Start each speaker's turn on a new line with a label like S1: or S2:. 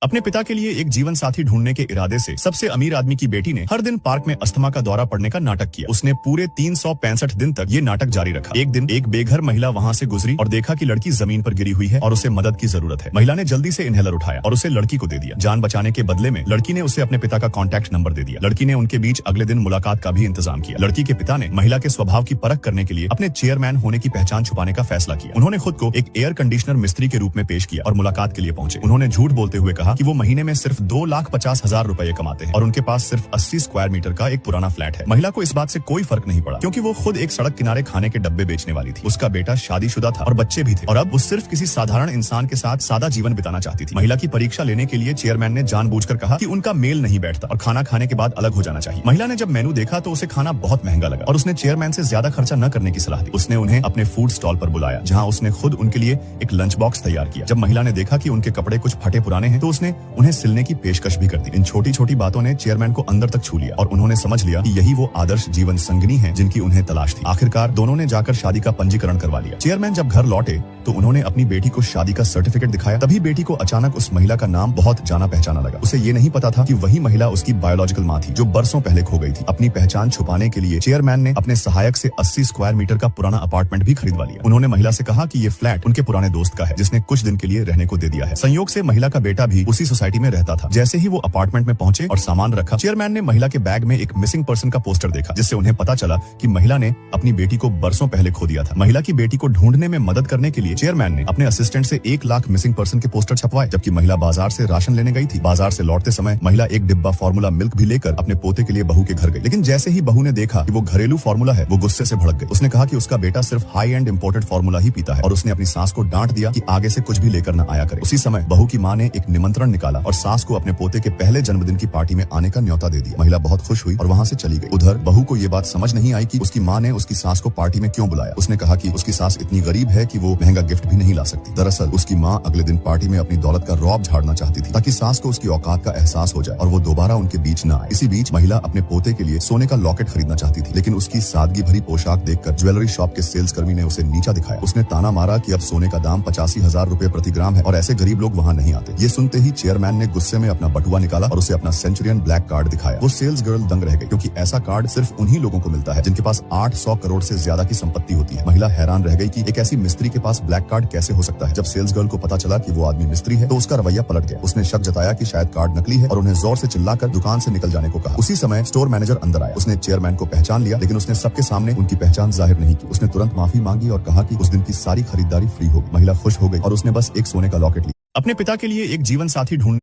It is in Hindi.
S1: अपने पिता के लिए एक जीवन साथी ढूंढने के इरादे से सबसे अमीर आदमी की बेटी ने हर दिन पार्क में अस्थमा का दौरा पड़ने का नाटक किया। उसने पूरे 365 दिन तक ये नाटक जारी रखा। एक दिन एक बेघर महिला वहां से गुजरी और देखा कि लड़की जमीन पर गिरी हुई है और उसे मदद की जरूरत है। महिला ने जल्दी से इनहेलर उठाया और उसे लड़की को दे दिया। जान बचाने के बदले में लड़की ने उसे अपने पिता का कॉन्टैक्ट नंबर दे दिया। लड़की ने उनके बीच अगले दिन मुलाकात का भी इंतजाम किया। लड़की के पिता ने महिला के स्वभाव की परख करने के लिए अपने चेयरमैन होने की पहचान छुपाने का फैसला किया। उन्होंने खुद को एक एयर कंडीशनर मिस्त्री के रूप में पेश किया और मुलाकात के लिए पहुंचे। उन्होंने झूठ बोलते हुए कहा कि वो महीने में सिर्फ 2,50,000 रुपए कमाते हैं और उनके पास सिर्फ 80 स्क्वायर मीटर का एक पुराना फ्लैट है। महिला को इस बात से कोई फर्क नहीं पड़ा क्योंकि वो खुद एक सड़क किनारे खाने के डब्बे बेचने वाली थी। उसका बेटा शादीशुदा था और बच्चे भी थे और अब वो सिर्फ किसी साधारण इंसान के साथ सादा जीवन बिताना चाहती थी। महिला की परीक्षा लेने के लिए चेयरमैन ने जानबूझकर कहा कि उनका मेल नहीं बैठता और खाना खाने के बाद अलग हो जाना चाहिए। महिला ने जब मेनू देखा तो उसे खाना बहुत महंगा लगा और उसने चेयरमैन से ज्यादा खर्चा न करने की सलाह दी। उसने उन्हें अपने फूड स्टॉल पर बुलाया जहाँ उसने खुद उनके लिए एक लंच बॉक्स तैयार किया। जब महिला ने देखा कि उनके कपड़े कुछ फटे पुराने हैं तो उसने उन्हें सिलने की पेशकश भी कर दी। इन छोटी छोटी बातों ने चेयरमैन को अंदर तक छू लिया और उन्होंने समझ लिया कि यही वो आदर्श जीवन संगिनी है जिनकी उन्हें तलाश थी। आखिरकार दोनों ने जाकर शादी का पंजीकरण करवा लिया। चेयरमैन जब घर लौटे तो उन्होंने अपनी बेटी को शादी का सर्टिफिकेट दिखाया। तभी बेटी को अचानक उस महिला का नाम बहुत जाना पहचाना लगा। उसे ये नहीं पता था कि वही महिला उसकी बायोलॉजिकल माँ थी जो बरसों पहले खो गई थी। अपनी पहचान छुपाने के लिए चेयरमैन ने अपने सहायक से 80 स्क्वायर मीटर का पुराना अपार्टमेंट भी खरीदवा लिया। उन्होंने महिला से कहा कि ये फ्लैट उनके पुराने दोस्त का है जिसने कुछ दिन के लिए रहने को दे दिया है। संयोग से महिला का बेटा भी उसी सोसाइटी में रहता था। जैसे ही वो अपार्टमेंट में पहुंचे और सामान रखा, चेयरमैन ने महिला के बैग में एक मिसिंग पर्सन का पोस्टर देखा जिससे उन्हें पता चला कि महिला ने अपनी बेटी को बरसों पहले खो दिया था। महिला की बेटी को ढूंढने में मदद करने के लिए चेयरमैन ने अपने असिस्टेंट से 1 लाख मिसिंग पर्सन के पोस्टर छपवाए। जबकि महिला बाजार से राशन लेने गई थी। बाजार से लौटते समय महिला एक डिब्बा फार्मूला मिल्क भी लेकर अपने पोते के लिए बहू के घर गई। लेकिन जैसे ही बहू ने देखा कि वो घरेलू फार्मूला है, वो गुस्से से भड़क गई। उसने कहा कि उसका बेटा सिर्फ हाई एंड इंपोर्टेड फार्मूला ही पीता है और उसने अपनी सास को डांट दिया कि आगे से कुछ भी लेकर न आया करे। उसी समय बहू की माँ ने एक निमंत्रण निकाला और सास को अपने पोते के पहले जन्मदिन की पार्टी में आने का न्योता दे दिया। महिला बहुत खुश हुई और वहाँ से चली गई। उधर बहू को ये बात समझ नहीं आई कि उसकी माँ ने उसकी सास को पार्टी में क्यों बुलाया। उसने कहा कि उसकी सास इतनी गरीब है कि वो महंगा गिफ्ट भी नहीं ला सकती। दरअसल उसकी माँ अगले दिन पार्टी में अपनी दौलत का रौब झाड़ना चाहती थी ताकि सास को उसकी औकात का एहसास हो जाए और वो दोबारा उनके बीच न आए। इसी बीच महिला अपने पोते के लिए सोने का लॉकेट खरीदना चाहती थी, लेकिन उसकी सादगी भरी पोशाक देखकर ज्वेलरी शॉप के सेल्स कर्मी ने उसे नीचा दिखाया। उसने ताना मारा कि अब सोने का दाम 85,000 रुपए प्रति ग्राम है और ऐसे गरीब लोग वहाँ नहीं आते। ये सुनते ही चेयरमैन ने गुस्से में अपना बटुआ निकाला और उसे अपना सेंचुरियन ब्लैक कार्ड दिखाया। वो सेल्स गर्ल दंग रह गई क्योंकि ऐसा कार्ड सिर्फ उन्हीं लोगों को मिलता है जिनके पास 800 करोड़ से ज्यादा की संपत्ति होती है। महिला हैरान रह गई कि एक ऐसी मिस्त्री के पास ब्लैक कार्ड कैसे हो सकता है। जब सेल्स गर्ल को पता चला कि वो आदमी मिस्त्री है तो उसका रवैया पलट गया। उसने शक जताया कि शायद कार्ड नकली है और उन्हें जोर से चिल्लाकर दुकान से निकल जाने को कहा। उसी समय स्टोर मैनेजर अंदर आया। उसने चेयरमैन को पहचान लिया, लेकिन उसने सबके सामने उनकी पहचान जाहिर नहीं की। उसने तुरंत माफी मांगी और कहा कि उस दिन की सारी खरीदारी फ्री होगी। महिला खुश हो गई और उसने बस एक सोने का लॉकेट लिया। अपने पिता के लिए एक जीवन साथी ढूंढ